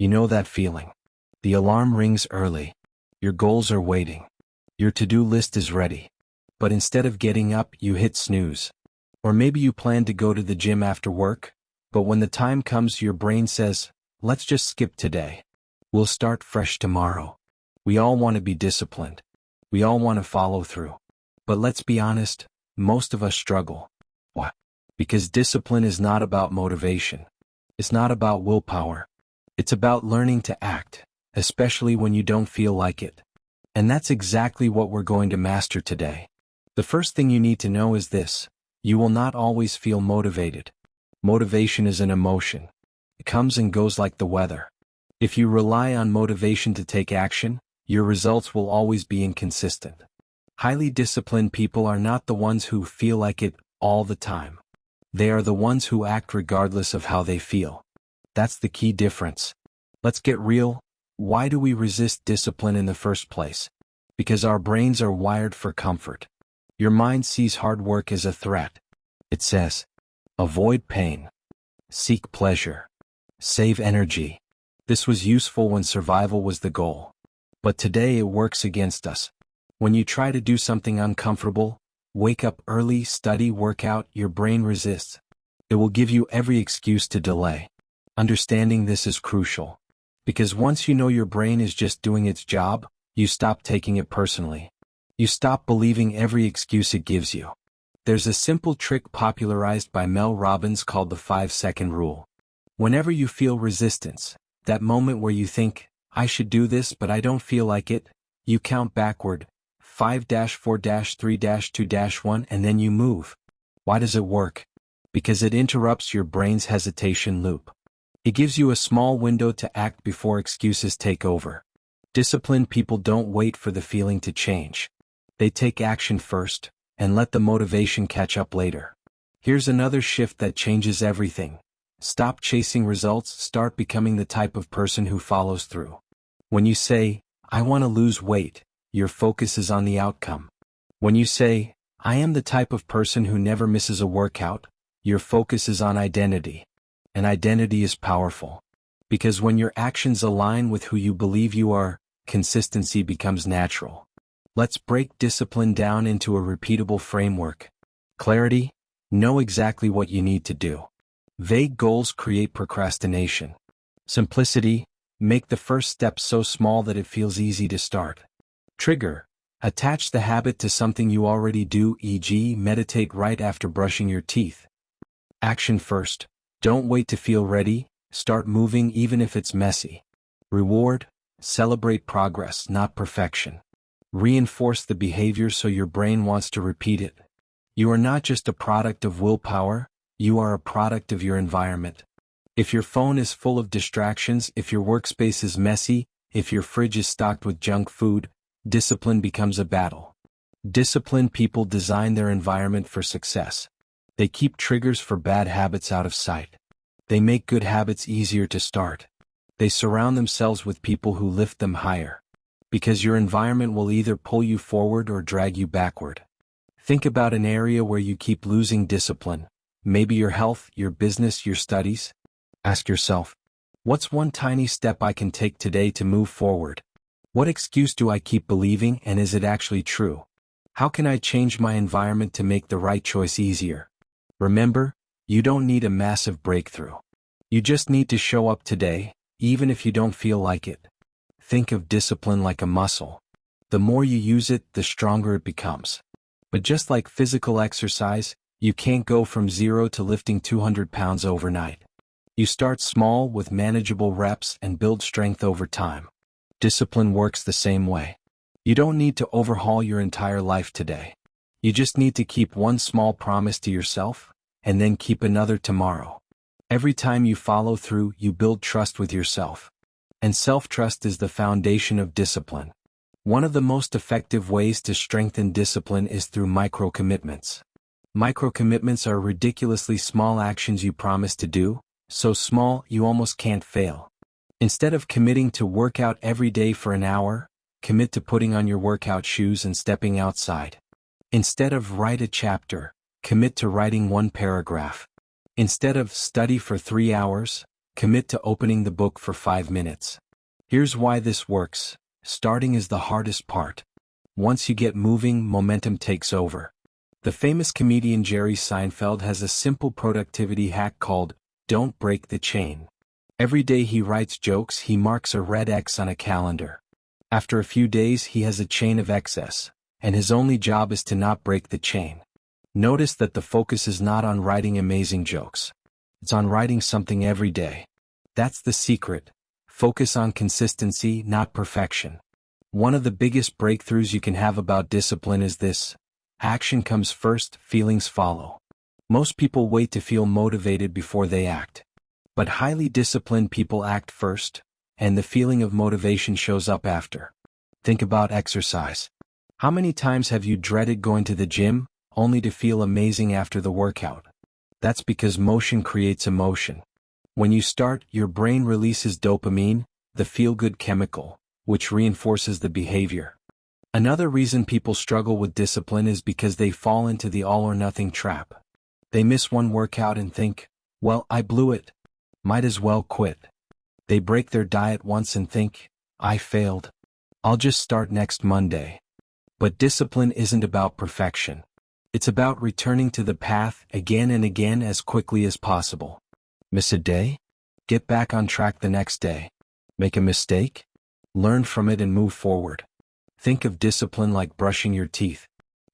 You know that feeling. The alarm rings early. Your goals are waiting. Your to-do list is ready. But instead of getting up, you hit snooze. Or maybe you plan to go to the gym after work, but when the time comes, your brain says, let's just skip today. We'll start fresh tomorrow. We all want to be disciplined. We all want to follow through. But let's be honest, most of us struggle. Why? Because discipline is not about motivation. It's not about willpower. It's about learning to act, especially when you don't feel like it. And that's exactly what we're going to master today. The first thing you need to know is this: you will not always feel motivated. Motivation is an emotion. It comes and goes like the weather. If you rely on motivation to take action, your results will always be inconsistent. Highly disciplined people are not the ones who feel like it all the time. They are the ones who act regardless of how they feel. That's the key difference. Let's get real. Why do we resist discipline in the first place? Because our brains are wired for comfort. Your mind sees hard work as a threat. It says, avoid pain. Seek pleasure. Save energy. This was useful when survival was the goal. But today it works against us. When you try to do something uncomfortable, wake up early, study, work out, your brain resists. It will give you every excuse to delay. Understanding this is crucial. Because once you know your brain is just doing its job, you stop taking it personally. You stop believing every excuse it gives you. There's a simple trick popularized by Mel Robbins called the 5-second rule. Whenever you feel resistance, that moment where you think, I should do this but I don't feel like it, you count backward, 5-4-3-2-1, and then you move. Why does it work? Because it interrupts your brain's hesitation loop. It gives you a small window to act before excuses take over. Disciplined people don't wait for the feeling to change. They take action first, and let the motivation catch up later. Here's another shift that changes everything. Stop chasing results, start becoming the type of person who follows through. When you say, I want to lose weight, your focus is on the outcome. When you say, I am the type of person who never misses a workout, your focus is on identity. And identity is powerful. Because when your actions align with who you believe you are, consistency becomes natural. Let's break discipline down into a repeatable framework. Clarity: know exactly what you need to do. Vague goals create procrastination. Simplicity: make the first step so small that it feels easy to start. Trigger: attach the habit to something you already do, e.g., meditate right after brushing your teeth. Action first: don't wait to feel ready, start moving even if it's messy. Reward: celebrate progress, not perfection. Reinforce the behavior so your brain wants to repeat it. You are not just a product of willpower, you are a product of your environment. If your phone is full of distractions, if your workspace is messy, if your fridge is stocked with junk food, discipline becomes a battle. Disciplined people design their environment for success. They keep triggers for bad habits out of sight. They make good habits easier to start. They surround themselves with people who lift them higher. Because your environment will either pull you forward or drag you backward. Think about an area where you keep losing discipline. Maybe your health, your business, your studies. Ask yourself, what's one tiny step I can take today to move forward? What excuse do I keep believing, and is it actually true? How can I change my environment to make the right choice easier? Remember, you don't need a massive breakthrough. You just need to show up today, even if you don't feel like it. Think of discipline like a muscle. The more you use it, the stronger it becomes. But just like physical exercise, you can't go from 0 to lifting 200 pounds overnight. You start small with manageable reps and build strength over time. Discipline works the same way. You don't need to overhaul your entire life today. You just need to keep one small promise to yourself, and then keep another tomorrow. Every time you follow through, you build trust with yourself. And self-trust is the foundation of discipline. One of the most effective ways to strengthen discipline is through micro-commitments. Micro-commitments are ridiculously small actions you promise to do, so small you almost can't fail. Instead of committing to work out every day for an hour, commit to putting on your workout shoes and stepping outside. Instead of write a chapter, commit to writing one paragraph. Instead of study for 3 hours, Commit to opening the book for 5 minutes. Here's why this works. Starting is the hardest part. Once you get moving, momentum takes over. The famous comedian Jerry Seinfeld has a simple productivity hack called, "Don't break the chain." Every day he writes jokes, he marks a red X on a calendar. After a few days he has a chain of excess, and his only job is to not break the chain. Notice that the focus is not on writing amazing jokes. It's on writing something every day. That's the secret. Focus on consistency, not perfection. One of the biggest breakthroughs you can have about discipline is this: action comes first, feelings follow. Most people wait to feel motivated before they act. But highly disciplined people act first, and the feeling of motivation shows up after. Think about exercise. How many times have you dreaded going to the gym, only to feel amazing after the workout? That's because motion creates emotion. When you start, your brain releases dopamine, the feel-good chemical, which reinforces the behavior. Another reason people struggle with discipline is because they fall into the all-or-nothing trap. They miss one workout and think, well, I blew it. Might as well quit. They break their diet once and think, I failed. I'll just start next Monday. But discipline isn't about perfection. It's about returning to the path again and again as quickly as possible. Miss a day? Get back on track the next day. Make a mistake? Learn from it and move forward. Think of discipline like brushing your teeth.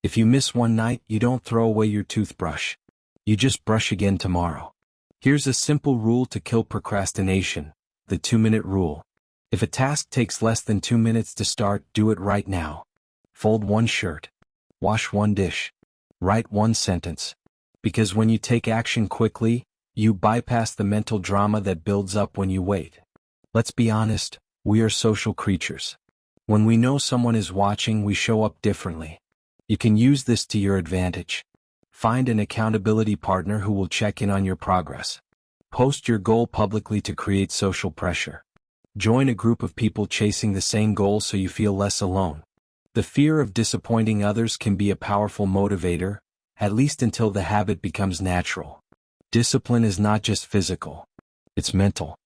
If you miss one night, you don't throw away your toothbrush. You just brush again tomorrow. Here's a simple rule to kill procrastination, the 2-minute rule. If a task takes less than 2 minutes to start, do it right now. Fold one shirt. Wash one dish. Write one sentence. Because when you take action quickly, you bypass the mental drama that builds up when you wait. Let's be honest, we are social creatures. When we know someone is watching, we show up differently. You can use this to your advantage. Find an accountability partner who will check in on your progress. Post your goal publicly to create social pressure. Join a group of people chasing the same goal so you feel less alone. The fear of disappointing others can be a powerful motivator, at least until the habit becomes natural. Discipline is not just physical. It's mental.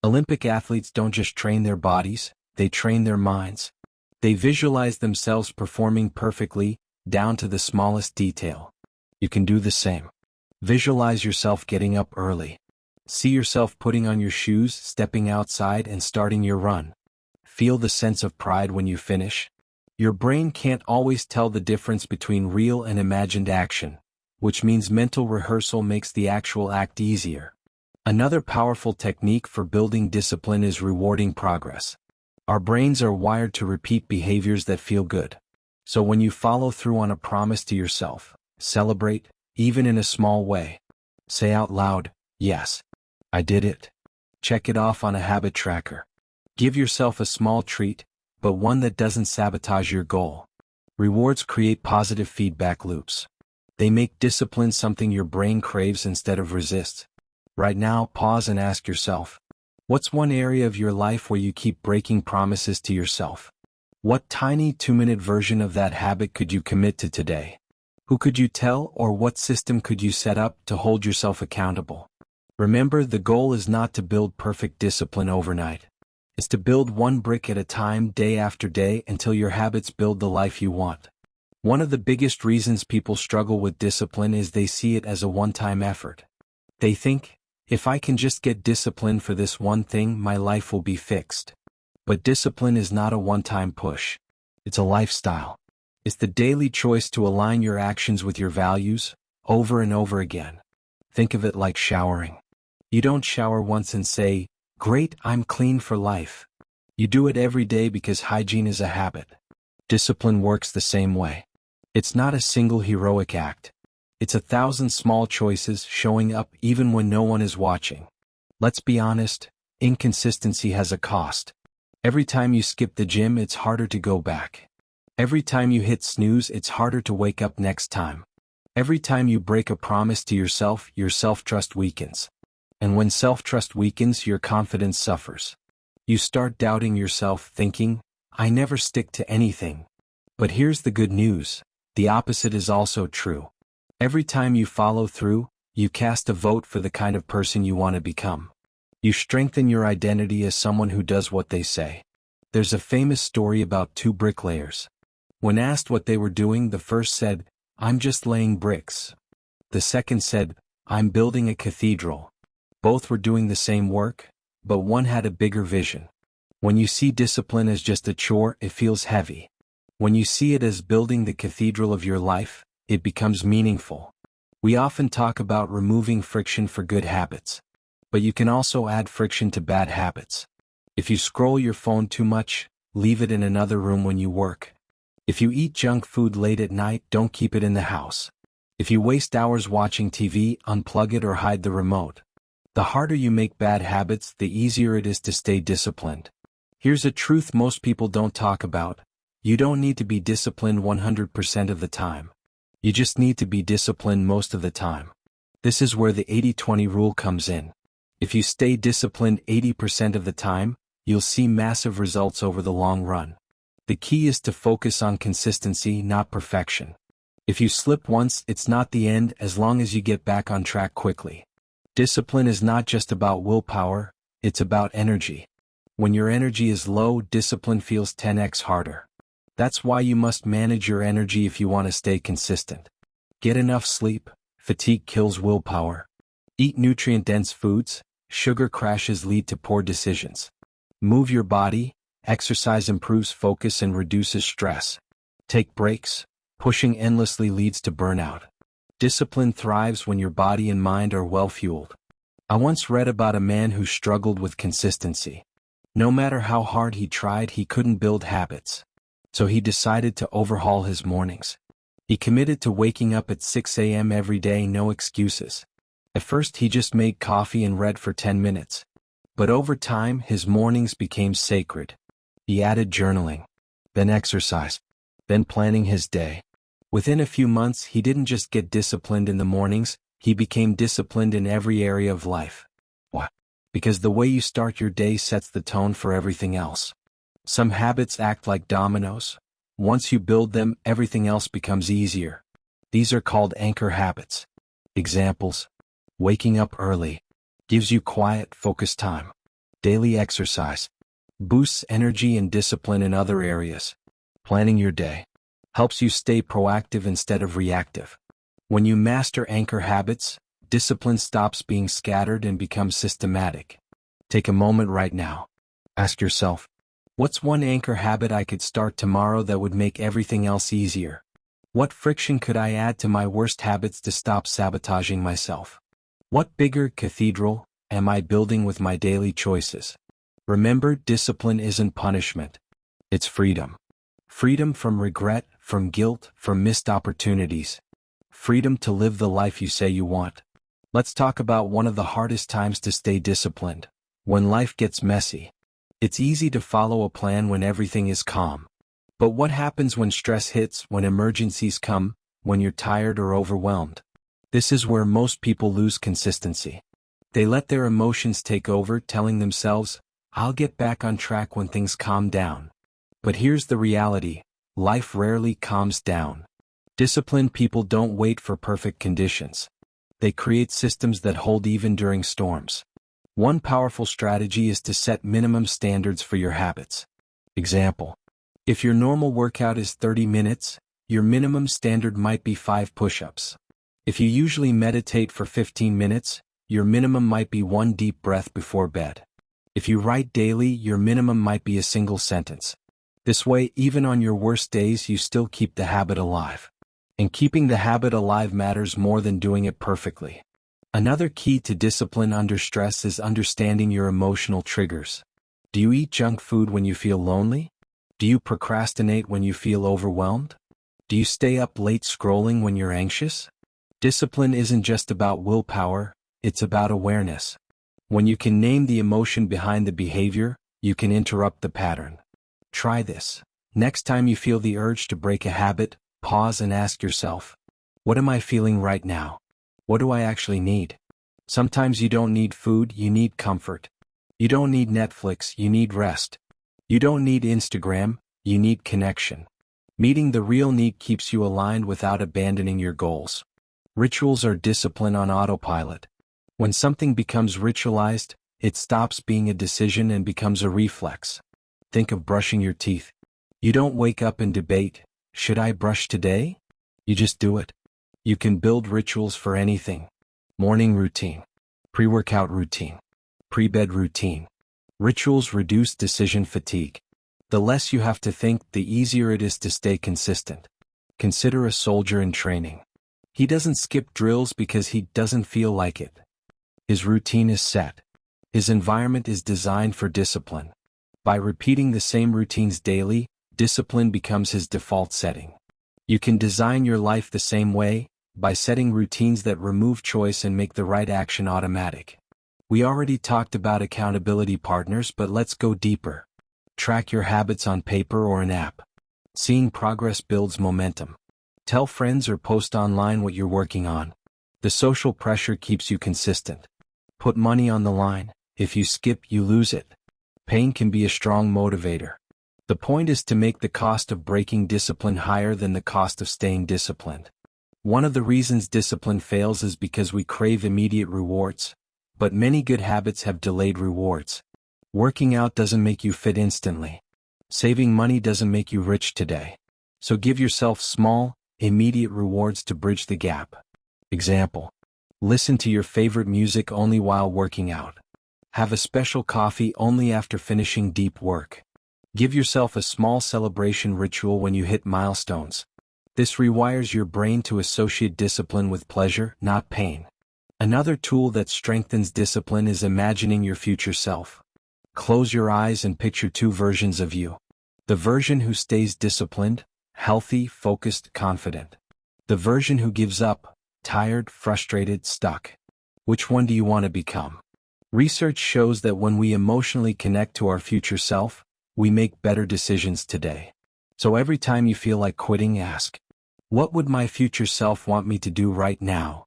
Olympic athletes don't just train their bodies, they train their minds. They visualize themselves performing perfectly, down to the smallest detail. You can do the same. Visualize yourself getting up early. See yourself putting on your shoes, stepping outside, and starting your run. Feel the sense of pride when you finish. Your brain can't always tell the difference between real and imagined action, which means mental rehearsal makes the actual act easier. Another powerful technique for building discipline is rewarding progress. Our brains are wired to repeat behaviors that feel good. So when you follow through on a promise to yourself, celebrate, even in a small way. Say out loud, yes, I did it. Check it off on a habit tracker. Give yourself a small treat, but one that doesn't sabotage your goal. Rewards create positive feedback loops. They make discipline something your brain craves instead of resists. Right now, pause and ask yourself, what's one area of your life where you keep breaking promises to yourself? What tiny 2-minute version of that habit could you commit to today? Who could you tell, or what system could you set up to hold yourself accountable? Remember, the goal is not to build perfect discipline overnight. It's to build one brick at a time, day after day, until your habits build the life you want. One of the biggest reasons people struggle with discipline is they see it as a one-time effort. They think, if I can just get disciplined for this one thing, my life will be fixed. But discipline is not a one-time push. It's a lifestyle. It's the daily choice to align your actions with your values, over and over again. Think of it like showering. You don't shower once and say, great, I'm clean for life. You do it every day because hygiene is a habit. Discipline works the same way. It's not a single heroic act. It's 1,000 small choices showing up even when no one is watching. Let's be honest, inconsistency has a cost. Every time you skip the gym, it's harder to go back. Every time you hit snooze, it's harder to wake up next time. Every time you break a promise to yourself, your self-trust weakens. And when self-trust weakens, your confidence suffers. You start doubting yourself, thinking, I never stick to anything. But here's the good news. The opposite is also true. Every time you follow through, you cast a vote for the kind of person you want to become. You strengthen your identity as someone who does what they say. There's a famous story about two bricklayers. When asked what they were doing, the first said, "I'm just laying bricks." The second said, "I'm building a cathedral." Both were doing the same work, but one had a bigger vision. When you see discipline as just a chore, it feels heavy. When you see it as building the cathedral of your life, it becomes meaningful. We often talk about removing friction for good habits. But you can also add friction to bad habits. If you scroll your phone too much, leave it in another room when you work. If you eat junk food late at night, don't keep it in the house. If you waste hours watching TV, unplug it or hide the remote. The harder you make bad habits, the easier it is to stay disciplined. Here's a truth most people don't talk about. You don't need to be disciplined 100% of the time. You just need to be disciplined most of the time. This is where the 80-20 rule comes in. If you stay disciplined 80% of the time, you'll see massive results over the long run. The key is to focus on consistency, not perfection. If you slip once, it's not the end as long as you get back on track quickly. Discipline is not just about willpower, it's about energy. When your energy is low, discipline feels 10x harder. That's why you must manage your energy if you want to stay consistent. Get enough sleep, fatigue kills willpower. Eat nutrient-dense foods, sugar crashes lead to poor decisions. Move your body, exercise improves focus and reduces stress. Take breaks, pushing endlessly leads to burnout. Discipline thrives when your body and mind are well-fueled. I once read about a man who struggled with consistency. No matter how hard he tried, he couldn't build habits. So he decided to overhaul his mornings. He committed to waking up at 6 a.m. every day, no excuses. At first he just made coffee and read for 10 minutes. But over time, his mornings became sacred. He added journaling, then exercise, then planning his day. Within a few months, he didn't just get disciplined in the mornings, he became disciplined in every area of life. Why? Because the way you start your day sets the tone for everything else. Some habits act like dominoes. Once you build them, everything else becomes easier. These are called anchor habits. Examples: waking up early, gives you quiet, focused time. Daily exercise, boosts energy and discipline in other areas. Planning your day, helps you stay proactive instead of reactive. When you master anchor habits, discipline stops being scattered and becomes systematic. Take a moment right now. Ask yourself, what's one anchor habit I could start tomorrow that would make everything else easier? What friction could I add to my worst habits to stop sabotaging myself? What bigger cathedral am I building with my daily choices? Remember, discipline isn't punishment. It's freedom. Freedom from regret, from guilt, from missed opportunities. Freedom to live the life you say you want. Let's talk about one of the hardest times to stay disciplined. When life gets messy. It's easy to follow a plan when everything is calm. But what happens when stress hits, when emergencies come, when you're tired or overwhelmed? This is where most people lose consistency. They let their emotions take over, telling themselves, "I'll get back on track when things calm down." But here's the reality: life rarely calms down. Disciplined people don't wait for perfect conditions. They create systems that hold even during storms. One powerful strategy is to set minimum standards for your habits. Example: if your normal workout is 30 minutes, your minimum standard might be 5 push-ups. If you usually meditate for 15 minutes, your minimum might be 1 deep breath before bed. If you write daily, your minimum might be a single sentence. This way, even on your worst days, you still keep the habit alive. And keeping the habit alive matters more than doing it perfectly. Another key to discipline under stress is understanding your emotional triggers. Do you eat junk food when you feel lonely? Do you procrastinate when you feel overwhelmed? Do you stay up late scrolling when you're anxious? Discipline isn't just about willpower, it's about awareness. When you can name the emotion behind the behavior, you can interrupt the pattern. Try this. Next time you feel the urge to break a habit, pause and ask yourself, what am I feeling right now? What do I actually need? Sometimes you don't need food, you need comfort. You don't need Netflix, you need rest. You don't need Instagram, you need connection. Meeting the real need keeps you aligned without abandoning your goals. Rituals are discipline on autopilot. When something becomes ritualized, It stops being a decision and becomes a reflex. Think of brushing your teeth. You don't wake up and debate, should I brush today? You just do it. You can build rituals for anything. Morning routine, pre-workout routine, pre-bed routine. Rituals reduce decision fatigue. The less you have to think, the easier it is to stay consistent. Consider a soldier in training. He doesn't skip drills because he doesn't feel like it. His routine is set. His environment is designed for discipline. By repeating the same routines daily, discipline becomes his default setting. You can design your life the same way, by setting routines that remove choice and make the right action automatic. We already talked about accountability partners, but let's go deeper. Track your habits on paper or an app. Seeing progress builds momentum. Tell friends or post online what you're working on. The social pressure keeps you consistent. Put money on the line. If you skip, you lose it. Pain can be a strong motivator. The point is to make the cost of breaking discipline higher than the cost of staying disciplined. One of the reasons discipline fails is because we crave immediate rewards, but many good habits have delayed rewards. Working out doesn't make you fit instantly. Saving money doesn't make you rich today. So give yourself small, immediate rewards to bridge the gap. Example: listen to your favorite music only while working out. Have a special coffee only after finishing deep work. Give yourself a small celebration ritual when you hit milestones. This rewires your brain to associate discipline with pleasure, not pain. Another tool that strengthens discipline is imagining your future self. Close your eyes and picture two versions of you. The version who stays disciplined, healthy, focused, confident. The version who gives up, tired, frustrated, stuck. Which one do you want to become? Research shows that when we emotionally connect to our future self, we make better decisions today. So every time you feel like quitting, ask, what would my future self want me to do right now?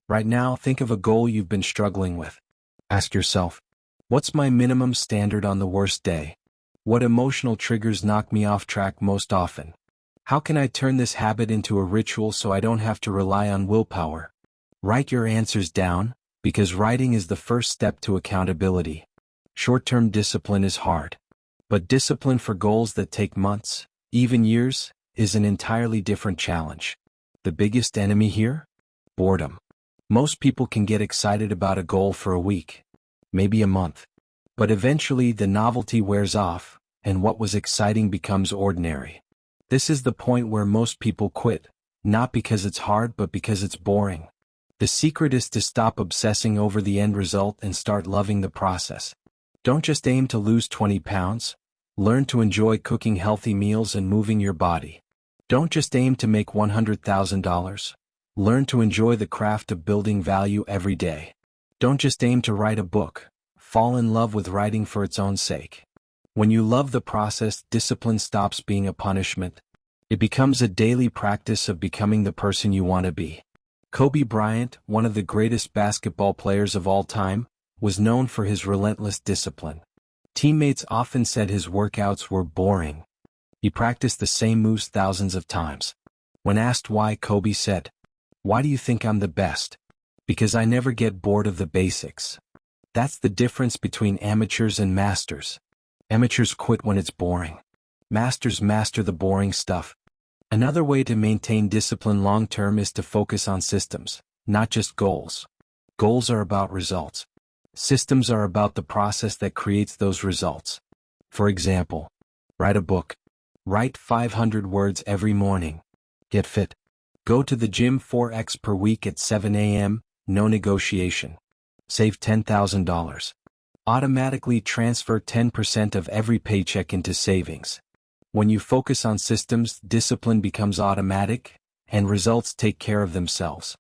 Right now, think of a goal you've been struggling with. Ask yourself, what's my minimum standard on the worst day? What emotional triggers knock me off track most often? How can I turn this habit into a ritual so I don't have to rely on willpower? Write your answers down, because writing is the first step to accountability. Short-term discipline is hard. But discipline for goals that take months, even years, is an entirely different challenge. The biggest enemy here? Boredom. Most people can get excited about a goal for a week, maybe a month. But eventually the novelty wears off, and what was exciting becomes ordinary. This is the point where most people quit, not because it's hard but because it's boring. The secret is to stop obsessing over the end result and start loving the process. Don't just aim to lose 20 pounds. Learn to enjoy cooking healthy meals and moving your body. Don't just aim to make $100,000. Learn to enjoy the craft of building value every day. Don't just aim to write a book. Fall in love with writing for its own sake. When you love the process, discipline stops being a punishment. It becomes a daily practice of becoming the person you want to be. Kobe Bryant, one of the greatest basketball players of all time, was known for his relentless discipline. Teammates often said his workouts were boring. He practiced the same moves thousands of times. When asked why, Kobe said, "Why do you think I'm the best? Because I never get bored of the basics." That's the difference between amateurs and masters. Amateurs quit when it's boring. Masters master the boring stuff. Another way to maintain discipline long-term is to focus on systems, not just goals. Goals are about results. Systems are about the process that creates those results. For example, write a book. Write 500 words every morning. Get fit. Go to the gym 4x per week at 7 a.m., no negotiation. Save $10,000. Automatically transfer 10% of every paycheck into savings. When you focus on systems, discipline becomes automatic, and results take care of themselves.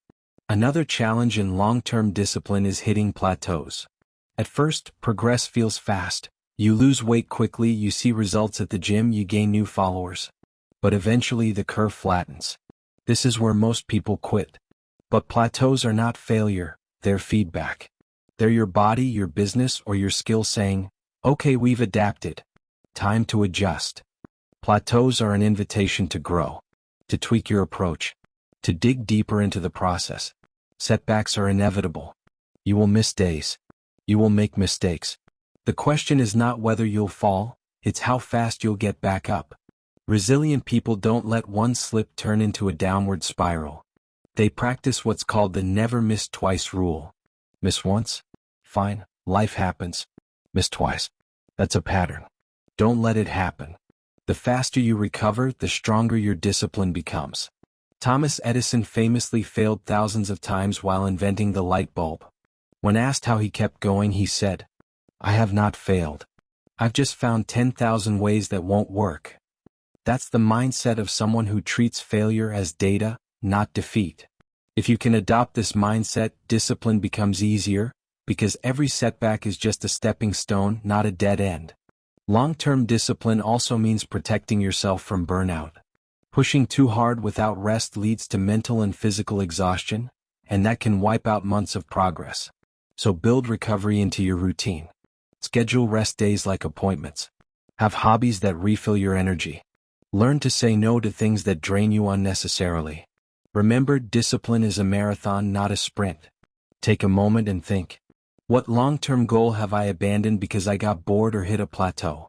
Another challenge in long-term discipline is hitting plateaus. At first, progress feels fast. You lose weight quickly, you see results at the gym, you gain new followers. But eventually the curve flattens. This is where most people quit. But plateaus are not failure, they're feedback. They're your body, your business, or your skill saying, "Okay, we've adapted. Time to adjust." Plateaus are an invitation to grow, to tweak your approach, to dig deeper into the process. Setbacks are inevitable. You will miss days. You will make mistakes. The question is not whether you'll fall, it's how fast you'll get back up. Resilient people don't let one slip turn into a downward spiral. They practice what's called the never miss twice rule. Miss once? Fine, life happens. Miss twice. That's a pattern. Don't let it happen. The faster you recover, the stronger your discipline becomes. Thomas Edison famously failed thousands of times while inventing the light bulb. When asked how he kept going, he said, "I have not failed. I've just found 10,000 ways that won't work." That's the mindset of someone who treats failure as data, not defeat. If you can adopt this mindset, discipline becomes easier, because every setback is just a stepping stone, not a dead end. Long-term discipline also means protecting yourself from burnout. Pushing too hard without rest leads to mental and physical exhaustion, and that can wipe out months of progress. So build recovery into your routine. Schedule rest days like appointments. Have hobbies that refill your energy. Learn to say no to things that drain you unnecessarily. Remember, discipline is a marathon, not a sprint. Take a moment and think. What long-term goal have I abandoned because I got bored or hit a plateau?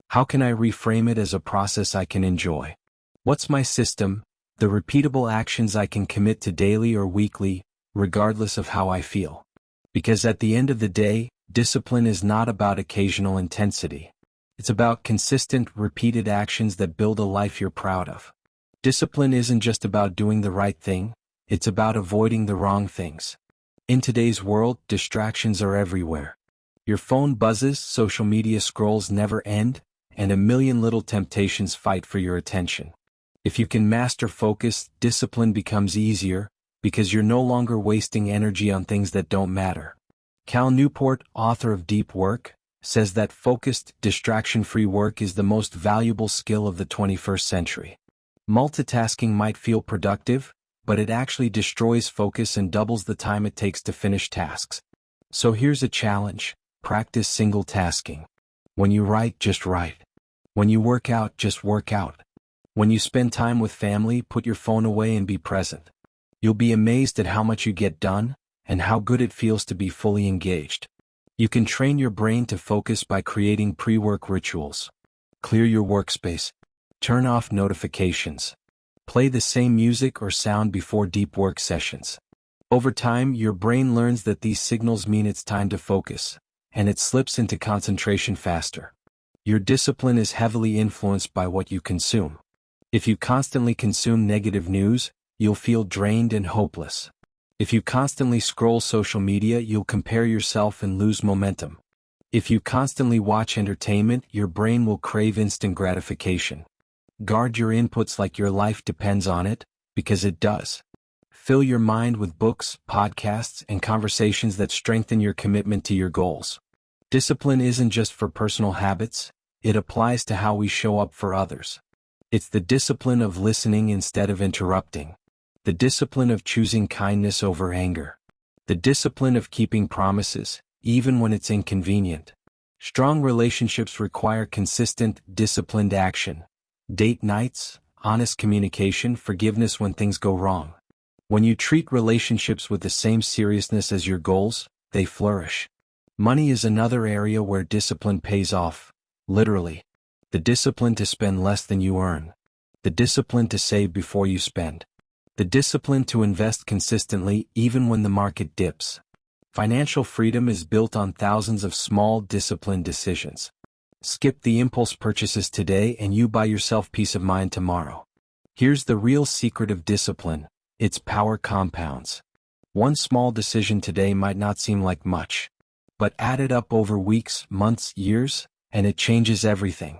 How can I reframe it as a process I can enjoy? What's my system, the repeatable actions I can commit to daily or weekly, regardless of how I feel? Because at the end of the day, discipline is not about occasional intensity. It's about consistent, repeated actions that build a life you're proud of. Discipline isn't just about doing the right thing, it's about avoiding the wrong things. In today's world, distractions are everywhere. Your phone buzzes, social media scrolls never end, and a million little temptations fight for your attention. If you can master focus, discipline becomes easier, because you're no longer wasting energy on things that don't matter. Cal Newport, author of Deep Work, says that focused, distraction-free work is the most valuable skill of the 21st century. Multitasking might feel productive, but it actually destroys focus and doubles the time it takes to finish tasks. So here's a challenge: practice single tasking. When you write, just write. When you work out, just work out. When you spend time with family, put your phone away and be present. You'll be amazed at how much you get done, and how good it feels to be fully engaged. You can train your brain to focus by creating pre-work rituals. Clear your workspace. Turn off notifications. Play the same music or sound before deep work sessions. Over time, your brain learns that these signals mean it's time to focus, and it slips into concentration faster. Your discipline is heavily influenced by what you consume. If you constantly consume negative news, you'll feel drained and hopeless. If you constantly scroll social media, you'll compare yourself and lose momentum. If you constantly watch entertainment, your brain will crave instant gratification. Guard your inputs like your life depends on it, because it does. Fill your mind with books, podcasts, and conversations that strengthen your commitment to your goals. Discipline isn't just for personal habits, it applies to how we show up for others. It's the discipline of listening instead of interrupting. The discipline of choosing kindness over anger. The discipline of keeping promises, even when it's inconvenient. Strong relationships require consistent, disciplined action. Date nights, honest communication, forgiveness when things go wrong. When you treat relationships with the same seriousness as your goals, they flourish. Money is another area where discipline pays off, literally. The discipline to spend less than you earn. The discipline to save before you spend. The discipline to invest consistently even when the market dips. Financial freedom is built on thousands of small, disciplined decisions. Skip the impulse purchases today and you buy yourself peace of mind tomorrow. Here's the real secret of discipline: its power compounds. One small decision today might not seem like much, but add it up over weeks, months, years, and it changes everything.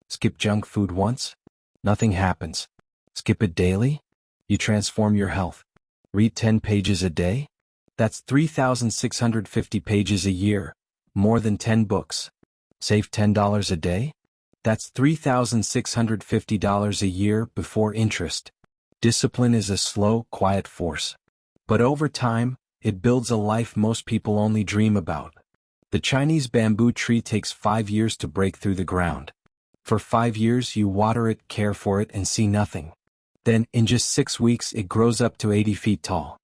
Skip junk food once? Nothing happens. Skip it daily? You transform your health. Read 10 pages a day? That's 3,650 pages a year, more than 10 books. Save $10 a day? That's $3,650 a year before interest. Discipline is a slow, quiet force. But over time, it builds a life most people only dream about. The Chinese bamboo tree takes 5 years to break through the ground. For 5 years you water it, care for it, and see nothing. Then, in just 6 weeks, it grows up to 80 feet tall.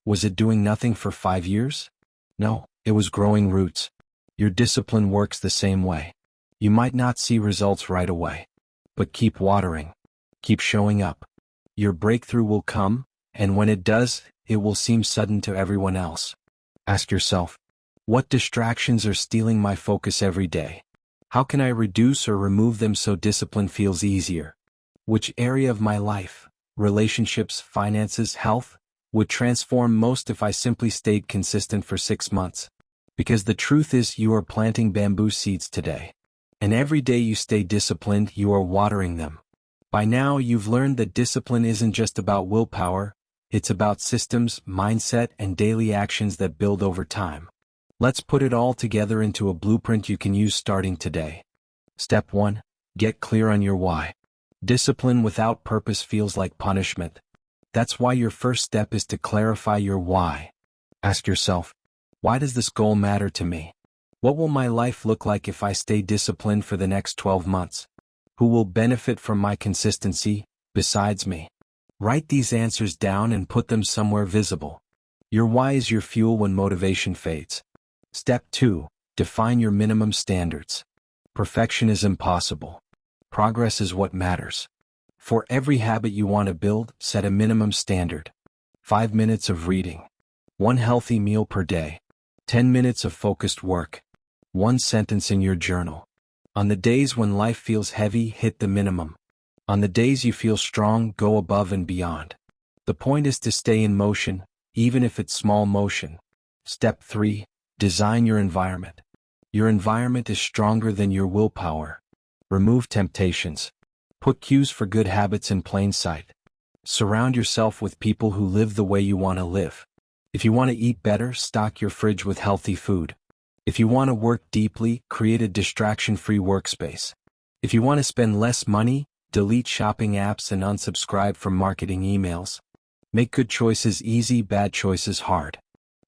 Was it doing nothing for 5 years? No, it was growing roots. Your discipline works the same way. You might not see results right away, but keep watering. Keep showing up. Your breakthrough will come, and when it does, it will seem sudden to everyone else. Ask yourself, what distractions are stealing my focus every day? How can I reduce or remove them so discipline feels easier? Which area of my life, relationships, finances, health, would transform most if I simply stayed consistent for 6 months? Because the truth is, you are planting bamboo seeds today. And every day you stay disciplined, you are watering them. By now, you've learned that discipline isn't just about willpower, it's about systems, mindset, and daily actions that build over time. Let's put it all together into a blueprint you can use starting today. Step 1. Get clear on your why. Discipline without purpose feels like punishment. That's why your first step is to clarify your why. Ask yourself, why does this goal matter to me? What will my life look like if I stay disciplined for the next 12 months? Who will benefit from my consistency, besides me? Write these answers down and put them somewhere visible. Your why is your fuel when motivation fades. Step 2. Define your minimum standards. Perfection is impossible. Progress is what matters. For every habit you want to build, set a minimum standard. 5 minutes of reading. 1 healthy meal per day. 10 minutes of focused work. 1 sentence in your journal. On the days when life feels heavy, hit the minimum. On the days you feel strong, go above and beyond. The point is to stay in motion, even if it's small motion. Step 3. Design your environment. Your environment is stronger than your willpower. Remove temptations. Put cues for good habits in plain sight. Surround yourself with people who live the way you want to live. If you want to eat better, stock your fridge with healthy food. If you want to work deeply, create a distraction-free workspace. If you want to spend less money, delete shopping apps and unsubscribe from marketing emails. Make good choices easy, bad choices hard.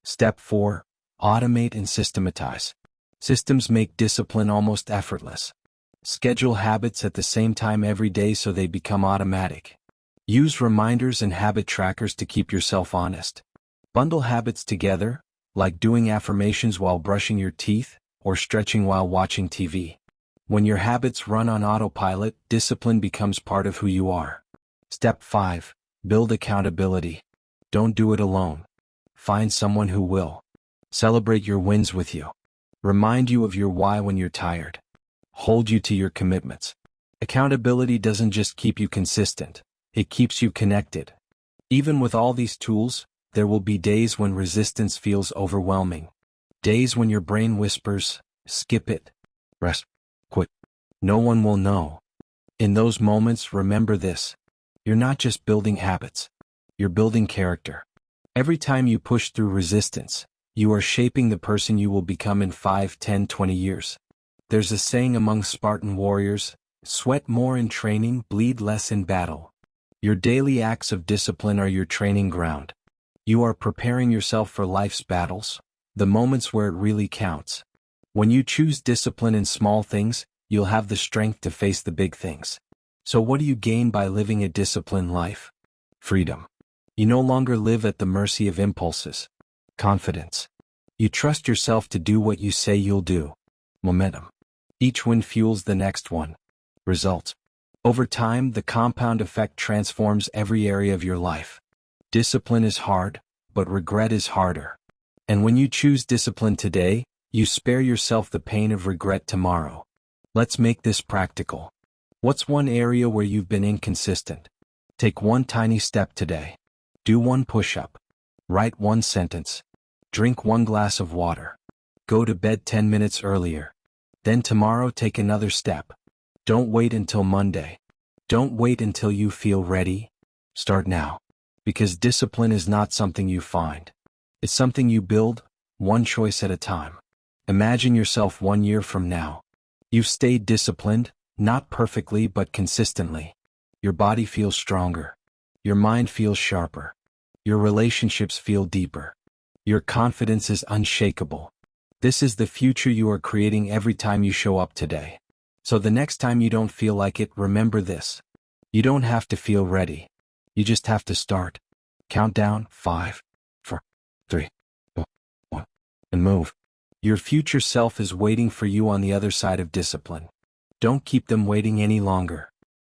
Step 4. Automate and systematize. Systems make discipline almost effortless. Schedule habits at the same time every day so they become automatic. Use reminders and habit trackers to keep yourself honest. Bundle habits together, like doing affirmations while brushing your teeth, or stretching while watching TV. When your habits run on autopilot, discipline becomes part of who you are. Step 5. Build accountability. Don't do it alone. Find someone who will. Celebrate your wins with you. Remind you of your why when you're tired. Hold you to your commitments. Accountability doesn't just keep you consistent, it keeps you connected. Even with all these tools, there will be days when resistance feels overwhelming. Days when your brain whispers, skip it, rest, quit. No one will know. In those moments, remember this. You're not just building habits. You're building character. Every time you push through resistance, you are shaping the person you will become in 5, 10, 20 years. There's a saying among Spartan warriors, sweat more in training, bleed less in battle. Your daily acts of discipline are your training ground. You are preparing yourself for life's battles, the moments where it really counts. When you choose discipline in small things, you'll have the strength to face the big things. So what do you gain by living a disciplined life? Freedom. You no longer live at the mercy of impulses. Confidence. You trust yourself to do what you say you'll do. Momentum. Each win fuels the next one. Results. Over time, the compound effect transforms every area of your life. Discipline is hard, but regret is harder. And when you choose discipline today, you spare yourself the pain of regret tomorrow. Let's make this practical. What's one area where you've been inconsistent? Take 1 tiny step today. Do 1 push-up. Write 1 sentence. Drink 1 glass of water. Go to bed 10 minutes earlier. Then tomorrow take another step. Don't wait until Monday. Don't wait until you feel ready. Start now. Because discipline is not something you find. It's something you build, 1 choice at a time. Imagine yourself 1 year from now. You've stayed disciplined, not perfectly but consistently. Your body feels stronger. Your mind feels sharper. Your relationships feel deeper. Your confidence is unshakable. This is the future you are creating every time you show up today. So the next time you don't feel like it, remember this. You don't have to feel ready. You just have to start. Count down 5, 4, 3, 2, 1, and move. Your future self is waiting for you on the other side of discipline. Don't keep them waiting any longer.